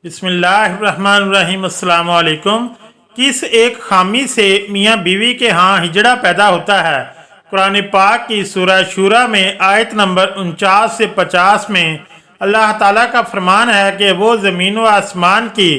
बिस्मिल्लाहिर्रहमानिर्रहीम। अस्सलाम वालेकुम। किस एक खामी से मियाँ बीवी के यहाँ हिजड़ा पैदा होता है? कुरान पाक की सूरह शूरा में आयत नंबर 49 से 50 में अल्लाह ताला का फरमान है कि वो ज़मीन व आसमान की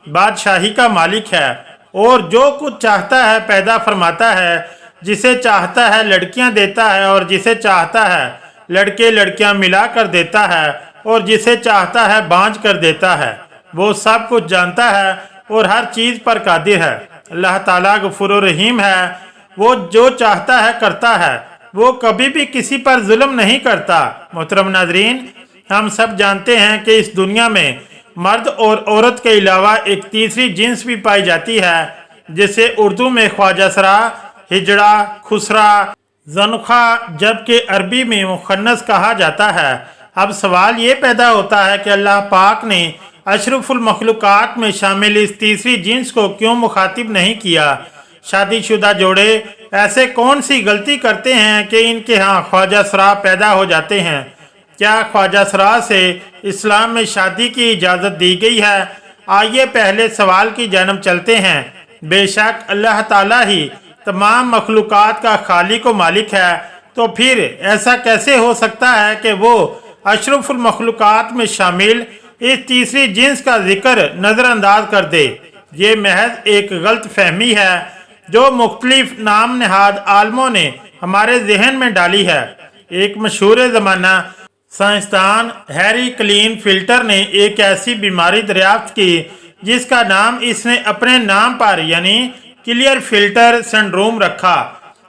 बादशाही का मालिक है और जो कुछ चाहता है पैदा फरमाता है। जिसे चाहता है लड़कियां देता है और जिसे चाहता है लड़के लड़कियां मिला कर देता है और जिसे चाहता है बांझ कर देता है। वो सब कुछ जानता है और हर चीज़ पर कादिर है। अल्लाह ताला गफूर रहीम है। वो जो चाहता है करता है। वो कभी भी किसी पर जुल्म नहीं करता। मोहतरम नाजरीन, हम सब जानते हैं कि इस दुनिया में मर्द और औरत के अलावा एक तीसरी जिन्स भी पाई जाती है, जिसे उर्दू में ख्वाजासरा, हिजड़ा, खुसरा, जनुखा जबकि अरबी में मुखन्नस कहा जाता है। अब सवाल ये पैदा होता है कि अल्लाह पाक ने अशरफुल मखलूक़ात में शामिल इस तीसरी जिन्स को क्यों मुखातिब नहीं किया? शादीशुदा जोड़े ऐसे कौन सी गलती करते हैं कि इनके यहाँ ख्वाजासरा पैदा हो जाते हैं? क्या ख्वाजासरा से इस्लाम में शादी की इजाज़त दी गई है? आइए पहले सवाल की जानब चलते हैं। बेशक अल्लाह ताला ही तमाम मखलूक़ात का खालिक व मालिक है, तो फिर ऐसा कैसे हो सकता है कि वो अशरफुल मखलूक़ात में शामिल इस तीसरी जिन्स का जिक्र नज़रअंदाज कर दे? ये महज एक गलत फहमी है जो मुख्तलिफ नाम नहाद आलमों ने हमारे जहन में डाली है। एक मशहूर ज़माना साइंसदान हैरी क्लीन फिल्टर ने एक ऐसी बीमारी दरियाफ्त की जिसका नाम इसने अपने नाम पर यानी क्लियर फिल्टर सिंड्रोम रखा।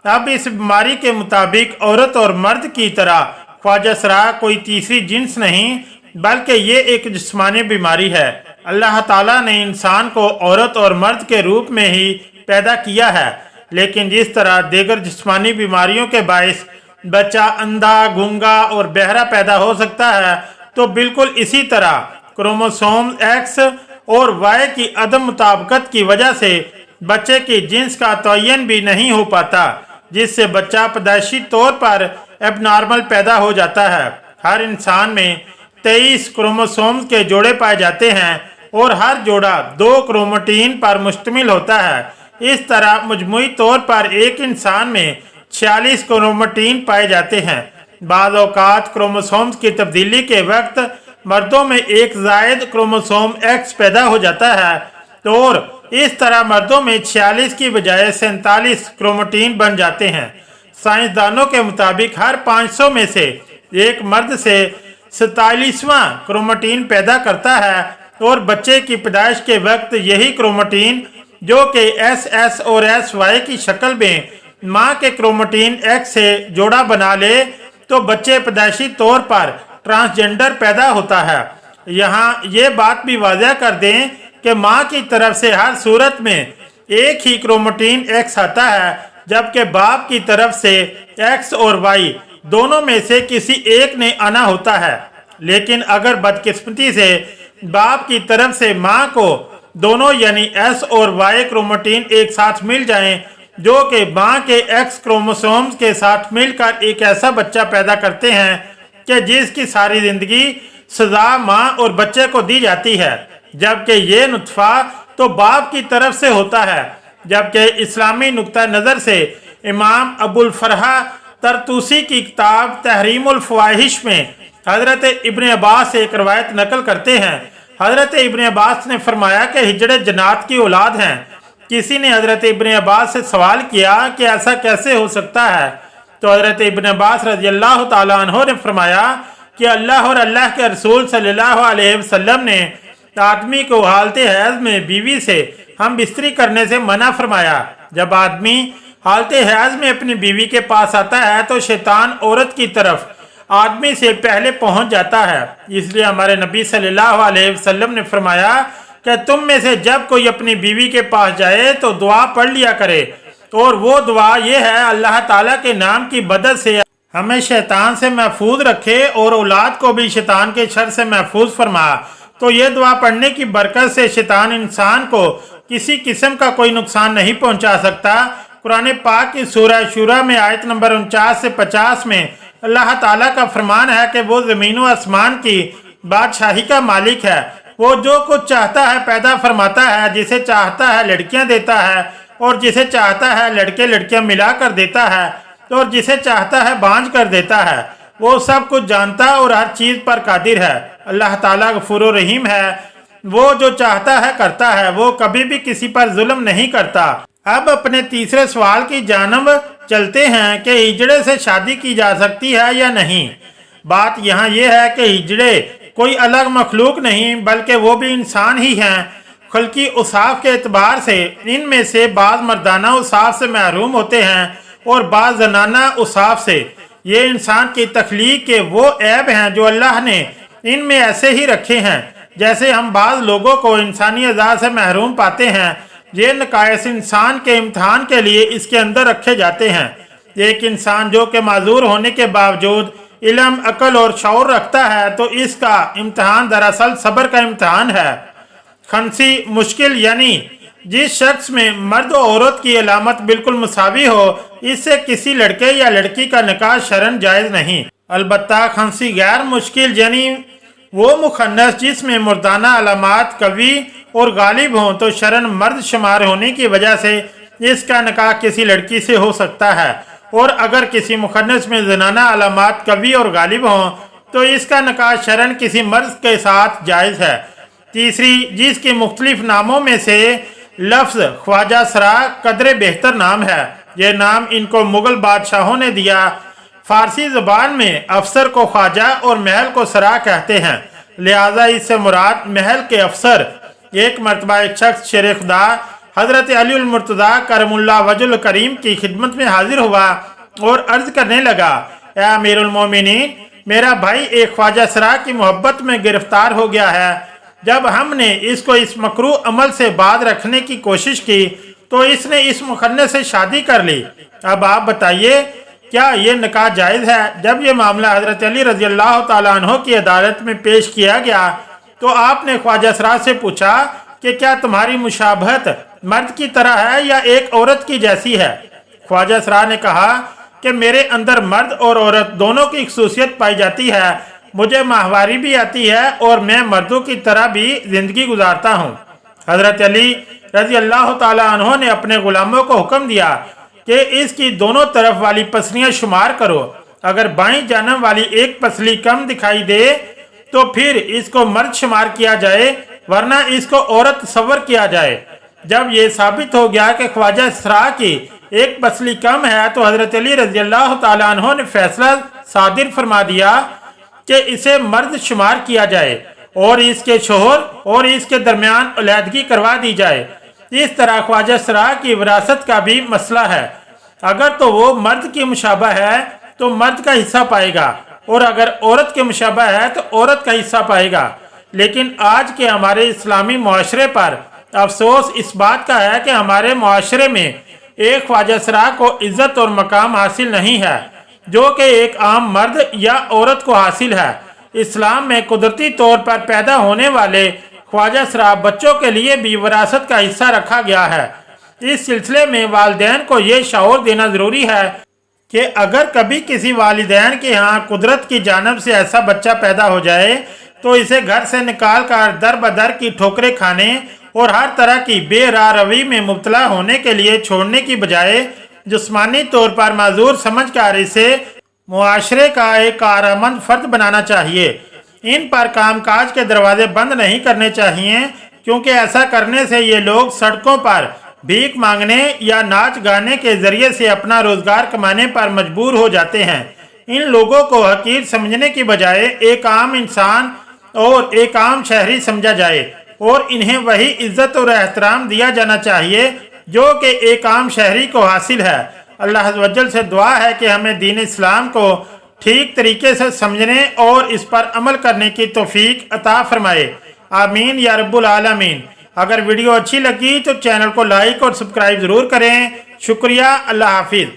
अब इस बीमारी के मुताबिक औरत और मर्द की तरह ख्वाजासरा कोई तीसरी जिन्स नहीं बल्कि ये एक जिस्मानी बीमारी है। अल्लाह ताला ने इंसान को औरत और मर्द के रूप में ही पैदा किया है, लेकिन जिस तरह दीगर जिस्मानी बीमारियों के बायस बच्चा अंधा, गूंगा और बहरा पैदा हो सकता है, तो बिल्कुल इसी तरह क्रोमोसोम एक्स और वाई की अदम मुताबिकत की वजह से बच्चे की जिन्स का तयन भी नहीं हो पाता, जिससे बच्चा पैदाइशी तौर पर एबनॉर्मल पैदा हो जाता है। हर इंसान में 23 क्रोमोसोम्स के जोड़े पाए जाते हैं और हर जोड़ा 2 क्रोमोटीन पर मुश्तमिल होता है। इस तरह मजमूई तौर पर एक इंसान में 46 क्रोमोटीन पाए जाते हैं। बाज़ औक़ात क्रोमोसोम्स की तब्दीली के वक्त मर्दों में एक जायद क्रोमोसोम एक्स पैदा हो जाता है और इस तरह मर्दों में 46 की बजाय 47 क्रोमोटीन बन जाते हैं। साइंसदानों के मुताबिक हर 500 में से एक मर्द से 47वां क्रोमोटीन पैदा करता है और बच्चे की पैदाइश के वक्त यही क्रोमोटीन जो कि SS और SY की शक्ल में माँ के क्रोमोटीन एक्स से जोड़ा बना ले तो बच्चे पैदाइशी तौर पर ट्रांसजेंडर पैदा होता है। यहाँ ये बात भी वाज़ह कर दें कि माँ की तरफ से हर सूरत में एक ही क्रोमोटीन एक्स आता है, जबकि बाप की तरफ से एक्स और वाई दोनों में से किसी एक ने आना होता है। लेकिन अगर बदकिस्मती से बाप की तरफ से माँ को दोनों यानी एस और वाई क्रोमोटीन एक साथ मिल जाएं, जो कि माँ के एक्स क्रोमोसोम्स के साथ मिलकर एक ऐसा बच्चा पैदा करते हैं कि जिसकी सारी जिंदगी सजा माँ और बच्चे को दी जाती है, जबकि ये नुत्फा तो बाप की तरफ से होता है। जबकि इस्लामी नुक्ता नज़र से इमाम अबुल फरहा तरतूसी की किताब तहरीमुल फवाहिश में हज़रत इब्न अब्बास से एक रवायत नकल करते हैं। हज़रत इब्न अब्बास ने फरमाया कि हिजड़े जन्नात की औलाद हैं। किसी ने हज़रत इब्न अब्बास से सवाल किया कि ऐसा कैसे हो सकता है, तो हज़रत इब्न अब्बास रज़ियल्लाहु ताला अन्हु ने फरमाया कि अल्लाह और अल्लाह के रसूल सल्लल्लाहु अलैहि वसल्लम ने आदमी को हालत हैज़ में बीवी से हम बिस्तरी करने से मना फरमाया। जब आदमी हालत हैज़ में अपनी बीवी के पास आता है तो शैतान औरत की तरफ आदमी से पहले पहुंच जाता है। इसलिए हमारे नबी सल्लल्लाहु अलैहि वसल्लम ने फरमाया कि तुम में से जब कोई अपनी बीवी के पास जाए तो दुआ पढ़ लिया करे, और वो दुआ ये है, अल्लाह ताला के नाम की मदद से हमें शैतान से महफूज रखे और औलाद को भी शैतान के शर से महफूज फरमा। तो ये दुआ पढ़ने की बरकत से शैतान इंसान को किसी किस्म का कोई नुकसान नहीं पहुंचा सकता। कुरान पाक की सूरह शूरा में आयत नंबर 49 से 50 में अल्लाह ताला का फरमान है कि वो ज़मीन व आसमान की बादशाही का मालिक है वो जो कुछ चाहता है पैदा फरमाता है, जिसे चाहता है लड़कियां देता है और जिसे चाहता है लड़के लड़कियां मिला कर देता है और जिसे चाहता है बांझ कर देता है। वो सब कुछ जानता और हर चीज़ पर कादिर है। अल्लाह ताला गफूर रहीम है, वो जो चाहता है करता है, वो कभी भी किसी पर जुल्म नहीं करता। अब अपने तीसरे सवाल की जानब चलते हैं कि हिजड़े से शादी की जा सकती है या नहीं। बात यहाँ ये है कि हिजड़े कोई अलग मखलूक नहीं बल्कि वो भी इंसान ही हैं। खल्की उसाफ के एतबार से इनमें से बाज़ मर्दाना उसाफ से महरूम होते हैं और बाज़ जनाना उसाफ से। ये इंसान की तख्लीक के वो ऐब हैं जो अल्लाह ने इनमें ऐसे ही रखे हैं। जैसे हम बाज़ लोगों को इंसानी अज़ा से महरूम पाते हैं, ये नकायस इंसान के इम्तहान के लिए इसके अंदर रखे जाते हैं। एक इंसान जो कि माजूर होने के बावजूद इल्म, अकल और शऊर रखता है तो इसका इम्तहान दरअसल सब्र का इम्तहान है। खंसी मुश्किल यानी जिस शख्स में मर्द और औरत की अलामत बिल्कुल मुसावी हो, इससे किसी लड़के या लड़की का निकाह शरन जायज़ नहीं। अलबत्ता खंसी गैर मुश्किल यानी वो मुखन्नस जिसमें मुर्दाना अलामात कवी और गालिब हों तो शरन मर्द शुमार होने की वजह से इसका निकाह किसी लड़की से हो सकता है, और अगर किसी मुखन्नस में जनाना अलामात कवी और गालिब हों तो इसका निकाह शरन किसी मर्द के साथ जायज़ है। तीसरी, जिसके मुख्तलिफ नामों में से लफ्ज़ ख्वाजा सरा कदरे बेहतर नाम है। यह नाम इनको मुग़ल बादशाहों ने दिया। फारसी ज़बान में अफसर को ख्वाजा और महल को सरा कहते हैं, लिहाजा इससे मुराद महल के अफसर। एक मरतबा एक शख्स शेर खुदा हज़रत अली उल मुर्तज़ा करमुल्लाह वजुल करीम की खिदमत में हाजिर हुआ और अर्ज़ करने लगा, ए अमीरुल मोमिनीन, मेरा भाई एक ख्वाजा सरा की मोहब्बत में गिरफ्तार हो गया है। जब हमने इसको इस मकरू अमल से बाज रखने की कोशिश की तो इसने इस मुखन्ने से शादी कर ली। अब आप बताइए क्या ये निकाह जायज़ है? जब ये मामला हज़रत अली रज़ी अल्लाह तआला अन्हो की अदालत में पेश किया गया तो आपने ख्वाजा सरा से पूछा कि क्या तुम्हारी मुशाबहत मर्द की तरह है या एक औरत की जैसी है? ख्वाजा सरा ने कहा कि मेरे अंदर मर्द और औरत दोनों की खसूसियत पाई जाती है। मुझे माहवारी भी आती है और मैं मर्दों की तरह भी जिंदगी गुजारता हूँ। हज़रत अली रज़ी अल्लाह तआला अन्हो ने अपने गुलामों को हुक्म दिया कि इसकी दोनों तरफ वाली पसलियाँ शुमार करो। अगर बाईं जानब वाली एक पसली कम दिखाई दे तो फिर इसको मर्द शुमार किया जाए, वरना इसको औरत तस्वर किया जाए। जब ये साबित हो गया कि ख्वाजा सरा की एक पसली कम है तो हज़रत अली रज़ी अल्लाह तआला अन्हो ने फैसला सादिर फरमा दिया कि इसे मर्द शुमार किया जाए और इसके शोहर और इसके दरमियान अलहदगी करवा दी जाए। इस तरह ख्वाजा सरा की विरासत का भी मसला है। अगर तो वो मर्द की मुशाबा है तो मर्द का हिस्सा पाएगा और अगर औरत के मुशाबा है तो औरत का हिस्सा पाएगा। लेकिन आज के हमारे इस्लामी मुआशरे पर अफसोस इस बात का है कि हमारे मुआशरे में एक ख्वाजा सरा को इज्जत और मकाम हासिल नहीं है जो कि एक आम मर्द या औरत को हासिल है। इस्लाम में कुदरती तौर पर पैदा होने वाले ख्वाजा सरा बच्चों के लिए भी विरासत का हिस्सा रखा गया है। इस सिलसिले में वालिदैन को ये शऊर देना ज़रूरी है कि अगर कभी किसी वालिदैन के यहाँ कुदरत की जानब से ऐसा बच्चा पैदा हो जाए तो इसे घर से निकाल कर दर बदर की ठोकरें खाने और हर तरह की बेराह रवी में मुब्तला होने के लिए छोड़ने की बजाय जिस्मानी तौर पर माजूर समझ कर इसे मुआशरे का एक कारमंद फर्द बनाना चाहिए। इन पर कामकाज के दरवाजे बंद नहीं करने चाहिए, क्योंकि ऐसा करने से ये लोग सड़कों पर भीख मांगने या नाच गाने के जरिए से अपना रोजगार कमाने पर मजबूर हो जाते हैं। इन लोगों को हकीर समझने की बजाय एक आम इंसान और एक आम शहरी समझा जाए और इन्हें वही इज्जत और एहतराम दिया जाना चाहिए जो कि एक आम शहरी को हासिल है। अल्लाह अज़्ज़ वजल से दुआ है कि हमें दीन इस्लाम को ठीक तरीके से समझने और इस पर अमल करने की तौफीक अता फरमाए। आमीन या रब्बुल आलमीन। अगर वीडियो अच्छी लगी तो चैनल को लाइक और सब्सक्राइब ज़रूर करें। शुक्रिया। अल्लाह हाफिज़।